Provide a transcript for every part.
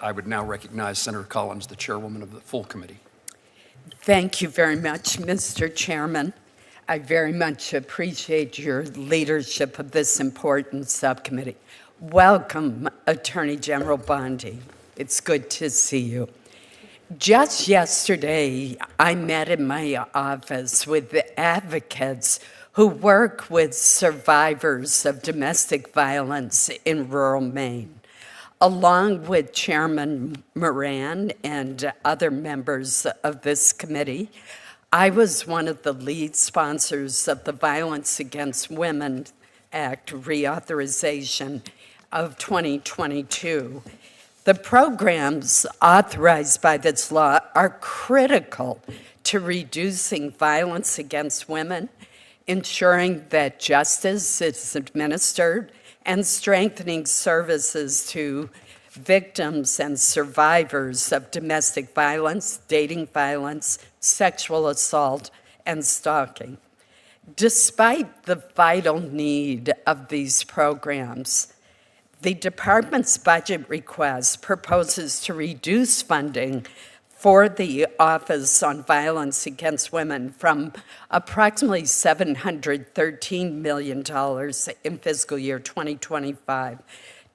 I would now recognize Senator Collins, the chairwoman of the full committee. Thank you very much, Mr. Chairman. I very much appreciate your leadership of this important subcommittee. Welcome, Attorney General Bondi. It's good to see you. Just yesterday, I met in my office with the advocates who work with survivors of domestic violence in rural Maine. Along with Chairman Moran and other members of this committee, I was one of the lead sponsors of the Violence Against Women Act reauthorization of 2022. The programs authorized by this law are critical to reducing violence against women, ensuring that justice is administered, and strengthening services to victims and survivors of domestic violence, dating violence, sexual assault, and stalking. Despite the vital need of these programs, the department's budget request proposes to reduce funding for the Office on Violence Against Women from approximately $713 million in fiscal year 2025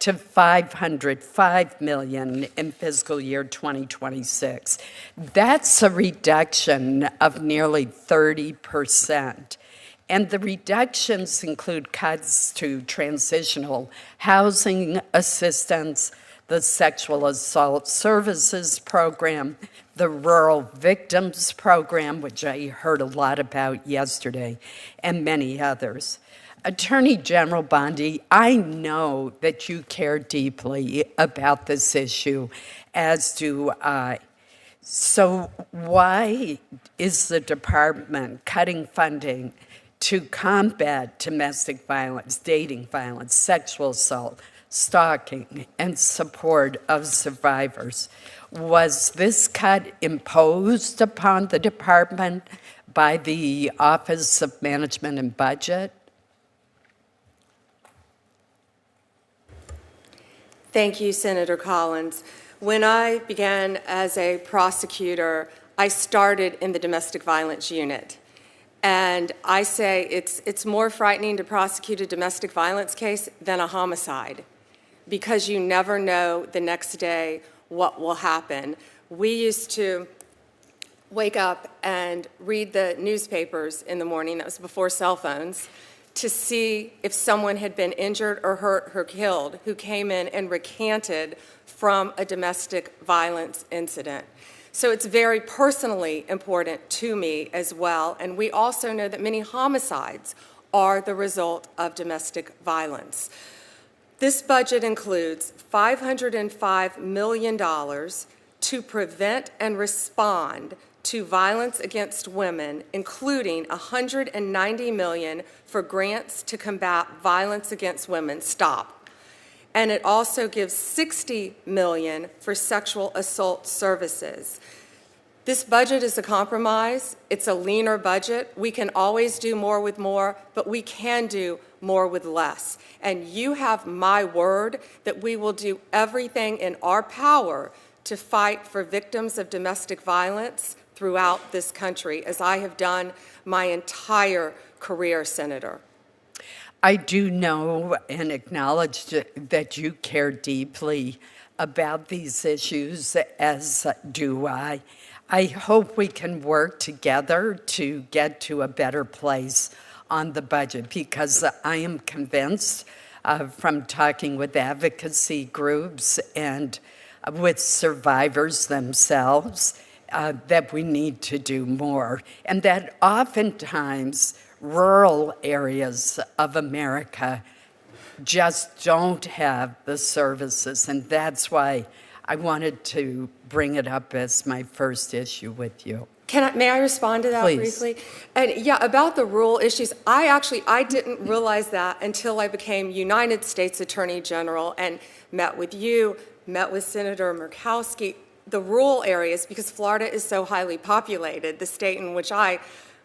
to $505 million in fiscal year 2026. That's a reduction of nearly 30%. And the reductions include cuts to transitional housing assistance, the Sexual Assault Services Program, the Rural Victims Program, which I heard a lot about yesterday, and many others. Attorney General Bondi, I know that you care deeply about this issue, as do I. So why is the department cutting funding to combat domestic violence, dating violence, sexual assault, stalking, and support of survivors? Was this cut imposed upon the department by the Office of Management and Budget? Thank you, Senator Collins. When I began as a prosecutor, I started in the domestic violence unit. And I say it's more frightening to prosecute a domestic violence case than a homicide, because you never know the next day what will happen. We used to wake up and read the newspapers in the morning, that was before cell phones, to see if someone had been injured or hurt or killed who came in and recanted from a domestic violence incident. So it's very personally important to me as well. And we also know that many homicides are the result of domestic violence. This budget includes $505 million to prevent and respond to violence against women, including $190 million for grants to combat violence against women, STOP. And it also gives $60 million for sexual assault services. This budget is a compromise. It's a leaner budget. We can always do more with more, but we can do more with less. And you have my word that we will do everything in our power to fight for victims of domestic violence throughout this country, as I have done my entire career, Senator. I do know and acknowledge that you care deeply about these issues, as do I. I hope we can work together to get to a better place on the budget, because I am convinced from talking with advocacy groups and with survivors themselves that we need to do more, and that oftentimes rural areas of America just don't have the services, and that's why I wanted to bring it up as my first issue with you. May I respond to that Please. briefly? And yeah, about the rural issues, I didn't realize that until I became United States Attorney General and met with you, met with Senator Murkowski. The rural areas, because Florida is so highly populated, the state in which I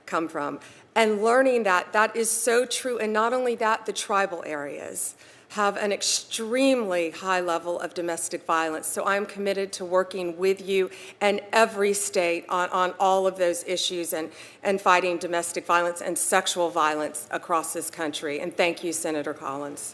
come from, and learning that that is so true. And not only that, the tribal areas have an extremely high level of domestic violence. So I'm committed to working with you and every state on all of those issues and fighting domestic violence and sexual violence across this country. And thank you, Senator Collins.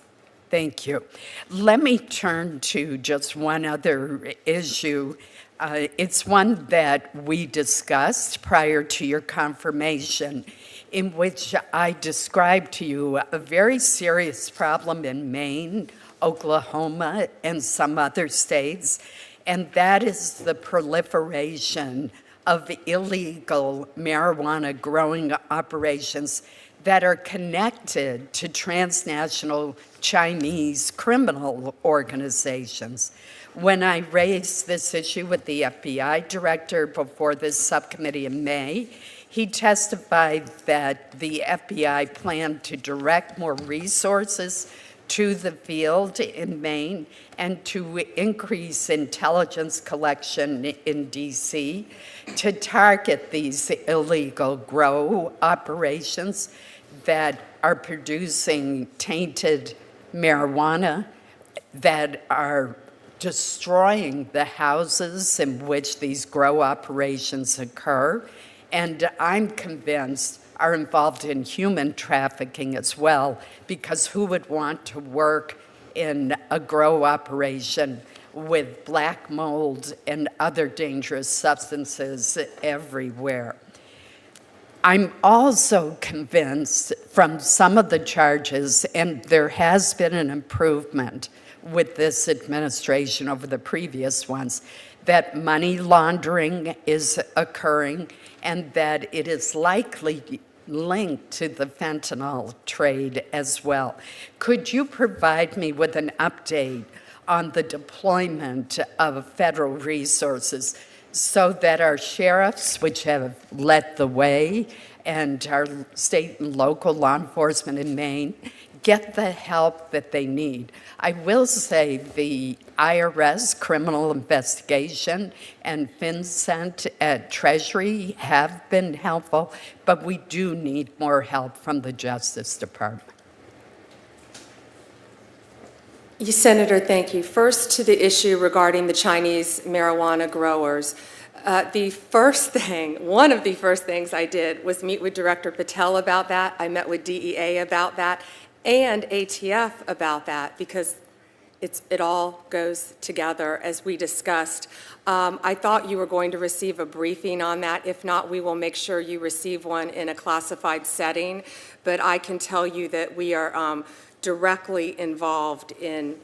Thank you. Let me turn to just one other issue. It's one that we discussed prior to your confirmation, in which I described to you a very serious problem in Maine, Oklahoma, and some other states, and that is the proliferation of illegal marijuana growing operations that are connected to transnational Chinese criminal organizations. When I raised this issue with the FBI director before this subcommittee in May, he testified that the FBI planned to direct more resources to the field in Maine and to increase intelligence collection in DC to target these illegal grow operations that are producing tainted marijuana, that are destroying the houses in which these grow operations occur, and I'm convinced are involved in human trafficking as well, because who would want to work in a grow operation with black mold and other dangerous substances everywhere? I'm also convinced from some of the charges, and there has been an improvement with this administration over the previous ones, that money laundering is occurring and that it is likely linked to the fentanyl trade as well. Could you provide me with an update on the deployment of federal resources so that our sheriffs, which have led the way, and our state and local law enforcement in Maine get the help that they need? I will say the IRS criminal investigation and FinCENT at Treasury have been helpful, but we do need more help from the Justice Department. Senator, thank you. First, to the issue regarding the Chinese marijuana growers. One of the first things I did was meet with Director Patel about that. I met with DEA about that and ATF about that, because it all goes together, as we discussed. I thought you were going to receive a briefing on that. If not, we will make sure you receive one in a classified setting. But I can tell you that we are directly involved in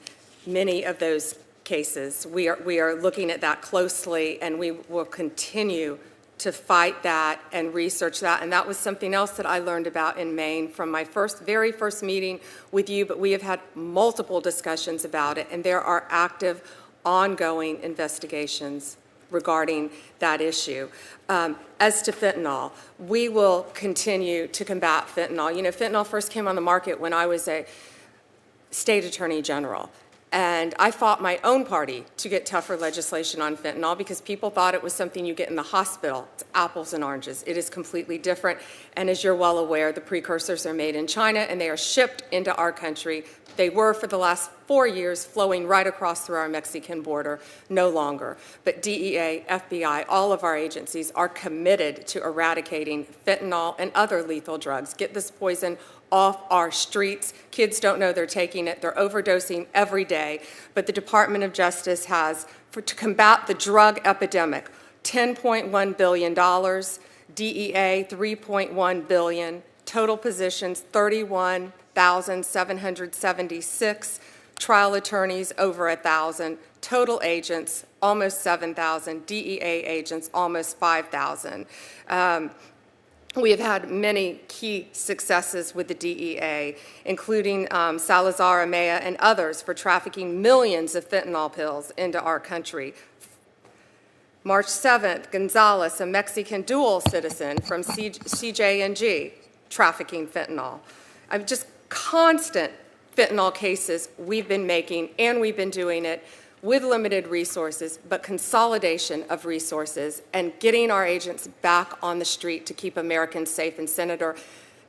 many of those cases. We are looking at that closely, and we will continue to fight that and research that. And that was something else that I learned about in Maine from my very first meeting with you, but we have had multiple discussions about it, and there are active, ongoing investigations regarding that issue. As to fentanyl, we will continue to combat fentanyl. You know, fentanyl first came on the market when I was a state attorney general. And I fought my own party to get tougher legislation on fentanyl because people thought it was something you get in the hospital. It's apples and oranges. It is completely different. And as you're well aware, the precursors are made in China and they are shipped into our country. They were for the last 4 years flowing right across through our Mexican border, no longer. But DEA, FBI, all of our agencies are committed to eradicating fentanyl and other lethal drugs. Get this poison off our streets. Kids don't know they're taking it. They're overdosing every day. But the Department of Justice has, to combat the drug epidemic, $10.1 billion, DEA $3.1 billion, total positions 31,776, trial attorneys over 1,000, total agents almost 7,000, DEA agents almost 5,000. We have had many key successes with the DEA, including Salazar, Amaya, and others for trafficking millions of fentanyl pills into our country. March 7th, Gonzalez, a Mexican dual citizen from CJ&G, trafficking fentanyl. Just constant fentanyl cases we've been making, and we've been doing it with limited resources, but consolidation of resources and getting our agents back on the street to keep Americans safe. And Senator,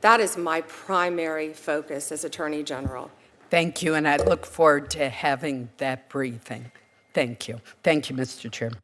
that is my primary focus as Attorney General. Thank you, and I look forward to having that briefing. Thank you. Thank you, Mr. Chairman.